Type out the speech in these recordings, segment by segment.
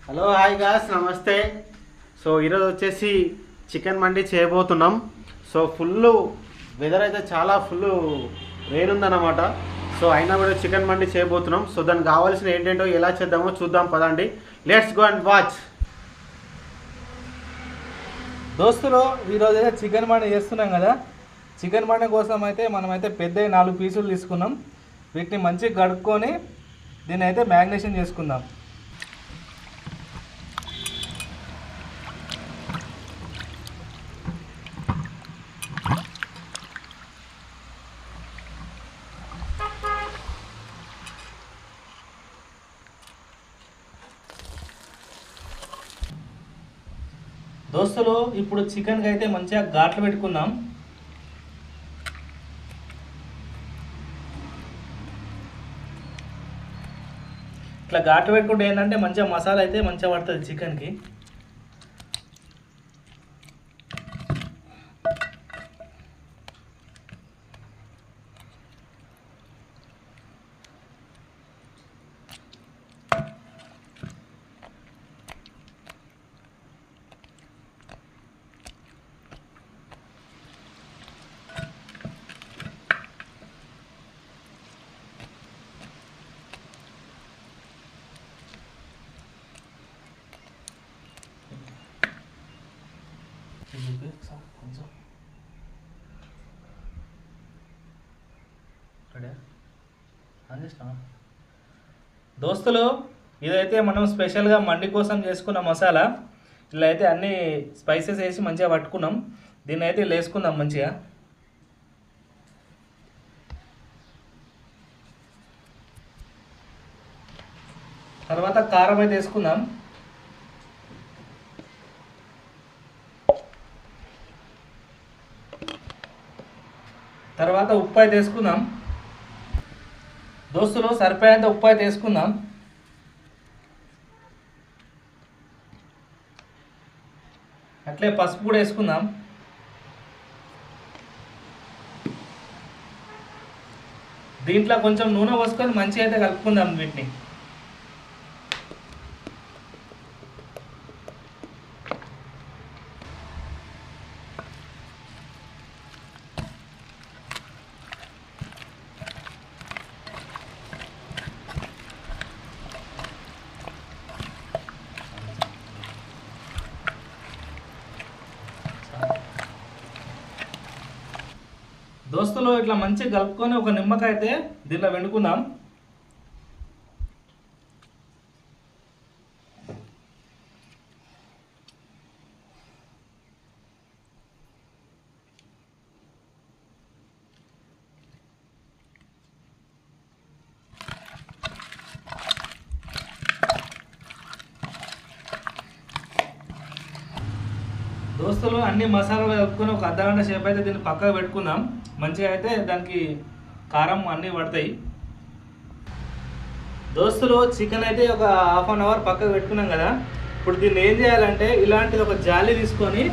Hello hi gas నమస్తే. So ఈరోజు వచ్చేసి చికెన్ మండి చేయబోతున్నాం. సో ఫుల్ వెదర్ అయితే చాలా ఫుల్ రెయిన్ ఉందన్నమాట. సో అయినా కూడా చికెన్ మండి చేయబోతున్నాం. సో దానికి కావాల్సిన ఏంటంటో ఎలా చేద్దామో చూద్దాం పదండి. Let's go and watch. దోస్తులు ఈరోజు అయితే చికెన్ మండి చేస్తున్నాం కదా. చికెన్ మండి కోసం అయితే మనమైతే పెద్ద 4 పీసులు తీసుకున్నాం. వీటిని మంచిగా కడుక్కొని దీన్ని అయితే మ్యాగ్నేషన్ చేసుకుందాం. దోస్తులు ఇప్పుడు చికెన్కి అయితే మంచిగా ఘాట్లు పెట్టుకుందాం. ఇట్లా ఘాట్లు పెట్టుకుంటే ఏంటంటే మంచిగా మసాలా అయితే మంచిగా పడుతుంది చికెన్కి. దోస్తులు ఇదైతే మనం స్పెషల్గా మండి కోసం చేసుకున్న మసాలా. ఇలా అయితే అన్ని స్పైసెస్ వేసి మంచిగా పట్టుకున్నాం. దీన్ని అయితే వేసుకుందాం మంచిగా. తర్వాత కారం అయితే వేసుకుందాం. తర్వాత ఉప్పు అయితే వేసుకుందాం. దోస్తులు సరిపోయేంత ఉప్పు అయితే వేసుకుందాం. అట్లే పసుపు కూడా వేసుకుందాం. దీంట్లో కొంచెం నూనె పోసుకొని మంచిగా అయితే కలుపుకుందాం వీటిని. దోస్తులు ఇట్లా మంచిగా కలుపుకొని ఒక నిమ్మకాయ అయితే దీంట్లో వెండుకుందాం. దోస్తులు అన్ని మసాలాలు కలుపుకొని ఒక అర్ధగంట సేపు అయితే దీన్ని పక్కకు పెట్టుకుందాం. మంచిగా అయితే దానికి కారం అన్నీ పడతాయి. దోస్తులు చికెన్ అయితే ఒక హాఫ్ అన్ అవర్ పక్కకు పెట్టుకున్నాం కదా. ఇప్పుడు దీన్ని ఏం చేయాలంటే ఇలాంటిది ఒక జాలి తీసుకొని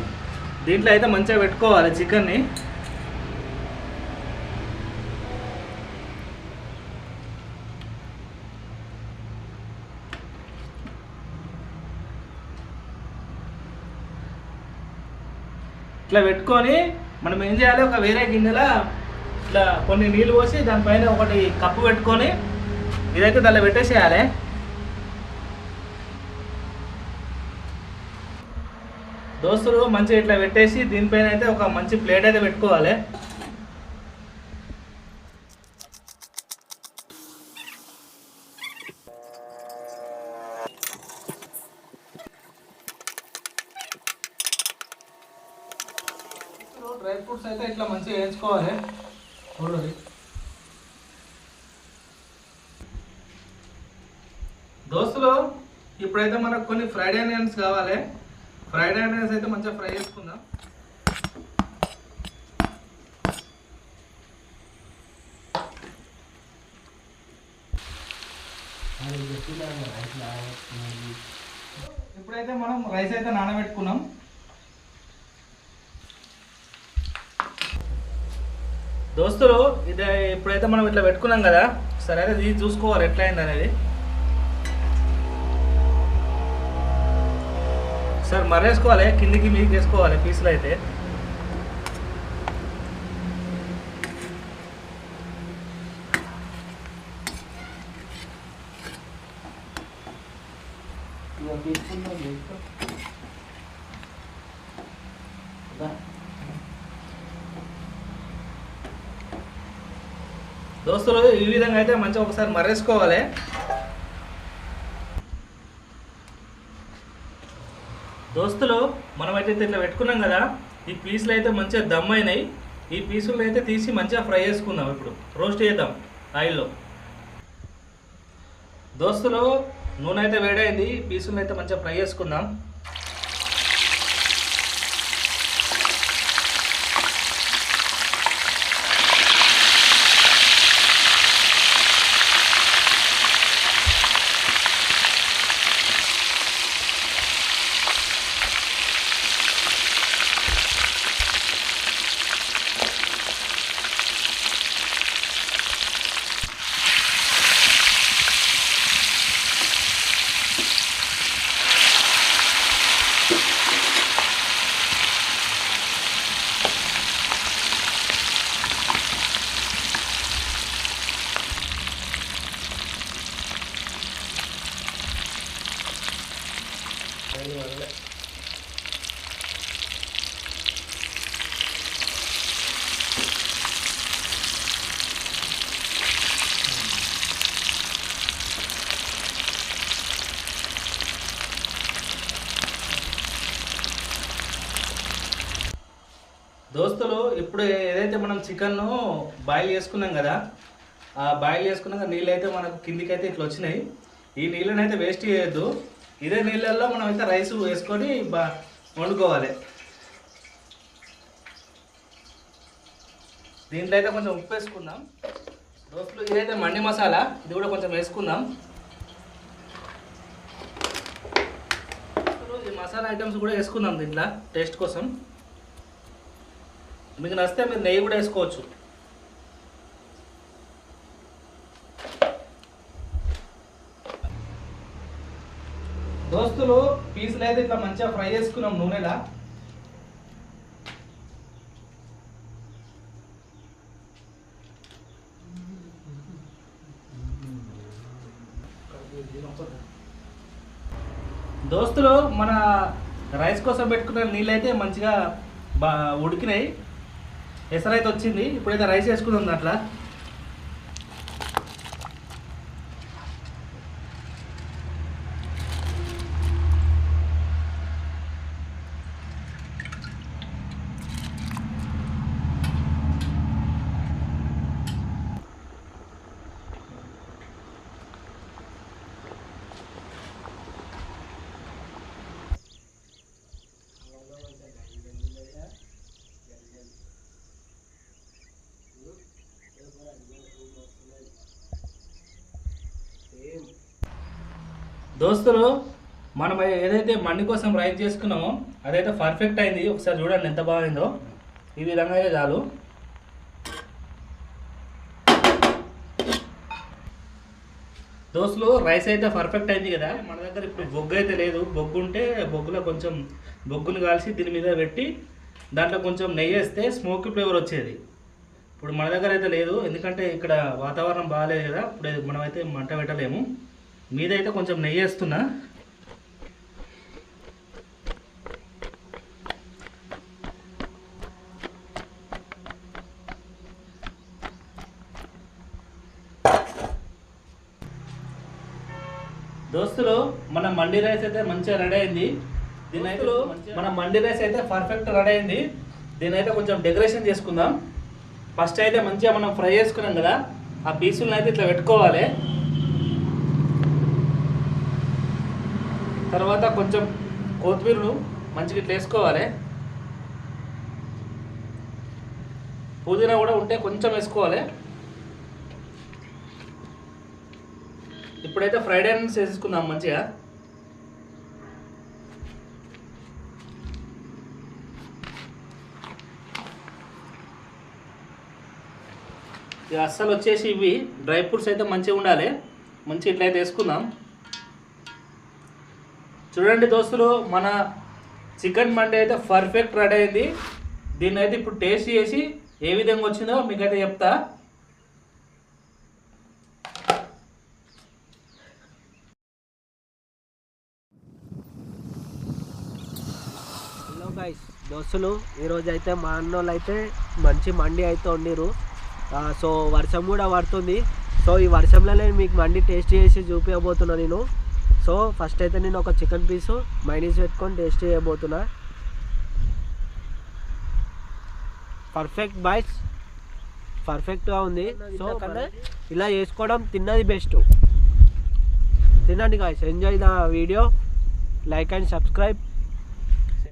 దీంట్లో అయితే మంచిగా పెట్టుకోవాలి చికెన్ని. ఇట్లా పెట్టుకొని మనం ఏం చేయాలి, ఒక వేరే గిన్నెలో ఇట్లా కొన్ని నీళ్ళు పోసి దానిపైన ఒకటి కప్పు పెట్టుకొని ఇదైతే దానిలో పెట్టేసేయాలి. దోస్తులు మంచిగా ఇట్లా పెట్టేసి దీనిపైన అయితే ఒక మంచి ప్లేట్ అయితే పెట్టుకోవాలి. డ్రై ఫ్రూట్స్ అయితే ఇట్లా మంచిగా వేయించుకోవాలి. చూడండి దోస్తులు, ఇప్పుడైతే మనకు కొన్ని ఫ్రైడ్ ఆనియన్స్ కావాలి. ఫ్రైడ్ ఆనియన్స్ అయితే మంచిగా ఫ్రై చేసుకుందాం. ఇప్పుడైతే మనం రైస్ అయితే నానబెట్టుకున్నాం. దోస్తులు ఇది ఇప్పుడైతే మనం ఇట్లా పెట్టుకున్నాం కదా, సరే అయితే ఇది చూసుకోవాలి ఎట్లా అయింది అనేది. ఒకసారి మరేసుకోవాలి, కిందికి మీదకి వేసుకోవాలి పీసులు అయితే. దోస్తులు ఈ విధంగా అయితే మంచిగా ఒకసారి మరేసుకోవాలి. దోస్తులు మనమైతే ఇట్లా పెట్టుకున్నాం కదా, ఈ పీసులు అయితే మంచిగా దమ్ అయినాయి. ఈ పీసులు అయితే తీసి మంచిగా ఫ్రై చేసుకుందాం. ఇప్పుడు రోస్ట్ చేద్దాం ఆయిల్లో. దోస్తులు నూనె అయితే వేడైంది, పీసులు అయితే మంచిగా ఫ్రై చేసుకుందాం. దోస్తులు ఇప్పుడు ఏదైతే మనం చికెన్ను బాయిల్ చేసుకున్నాం కదా, ఆ బాయిల్ చేసుకున్నాక నీళ్ళు అయితే మనకు కిందికి అయితే ఇట్లా వచ్చినాయి. ఈ నీళ్ళని అయితే వేస్ట్ చేయొద్దు. ఇదే నీళ్ళల్లో మనం అయితే రైస్ వేసుకొని వండుకోవాలి. దీంట్లో అయితే కొంచెం ఉప్పు వేసుకుందాం. దోస్తులు ఇదైతే మండి మసాలా, ఇది కూడా కొంచెం వేసుకుందాం. ఈ మసాలా ఐటమ్స్ కూడా వేసుకుందాం దీంట్లో టేస్ట్ కోసం. మీకు నచ్చితే మీరు నెయ్యి కూడా వేసుకోవచ్చు. దోస్తులు పీసులు అయితే ఇట్లా మంచిగా ఫ్రై చేసుకున్నాం నూనెలా. దోస్తులు మన రైస్ కోసం పెట్టుకున్న నీళ్ళు అయితే మంచిగా ఉడికినాయి. ఎసరు అయితే వచ్చింది. ఇప్పుడైతే రైస్ వేసుకుందాం దాంట్లో. దోస్తులు మనం ఏదైతే మండి కోసం రైస్ చేసుకున్నామో అదైతే పర్ఫెక్ట్ అయింది. ఒకసారి చూడండి ఎంత బాగుందో. ఈ విధంగా అయితే చాలు. దోస్తులు రైస్ అయితే పర్ఫెక్ట్ అయింది కదా. మన దగ్గర ఇప్పుడు బొగ్గు అయితే లేదు. బొగ్గు ఉంటే బొగ్గులో కొంచెం బొగ్గును కాల్చి దీని మీద పెట్టి దాంట్లో కొంచెం నెయ్యి వేస్తే స్మోకీ ఫ్లేవర్ వచ్చేది. ఇప్పుడు మన దగ్గర అయితే లేదు, ఎందుకంటే ఇక్కడ వాతావరణం బాగాలేదు కదా. ఇప్పుడు మనమైతే మంట పెట్టలేము. మీదైతే కొంచెం నెయ్యి వేస్తున్నా. దోస్తులు మన మండి రైస్ అయితే మంచిగా రెడీ అయింది. దీనైతే మన మండి రైస్ అయితే పర్ఫెక్ట్ రెడీ అయింది. దీనైతే కొంచెం డెకరేషన్ చేసుకుందాం. ఫస్ట్ అయితే మంచిగా మనం ఫ్రై చేసుకున్నాం కదా, ఆ పీసులను అయితే ఇట్లా పెట్టుకోవాలి. తర్వాత కొంచెం కొత్తిమీరను మంచిగా ఇట్లా వేసుకోవాలి. పుదీనా కూడా ఉంటే కొంచెం వేసుకోవాలి. ఇప్పుడైతే ఫ్రైడ్ ఆనియన్స్ వేసుకుందాం మంచిగా. ఇక అస్సలు వచ్చేసి ఇవి డ్రై ఫ్రూట్స్ అయితే మంచిగా ఉండాలి. మంచిగా ఇట్లయితే వేసుకుందాం. చూడండి దోస్తులు, మన చికెన్ మండి అయితే పర్ఫెక్ట్ రెడీ అయింది. దీన్ని అయితే ఇప్పుడు టేస్ట్ చేసి ఏ విధంగా వచ్చిందో మీకైతే చెప్తా. హలో గైస్ దోస్తులు, ఈరోజు అయితే మా అన్నోళ్ళు అయితే మంచి మండి అయితే వండిరు. సో వర్షం కూడా పడుతుంది. సో ఈ వర్షంలో నేను మీకు మండి టేస్ట్ చేసి చూపించబోతున్నా నేను. సో ఫస్ట్ అయితే నేను ఒక చికెన్ పీసు మైనీస్ పెట్టుకొని టేస్ట్ చేయబోతున్నా. పర్ఫెక్ట్ బాయ్స్, పర్ఫెక్ట్గా ఉంది. సో కన్నా ఇలా చేసుకోవడం తిన్నది బెస్ట్. తినండి guys, enjoy the video, like and subscribe.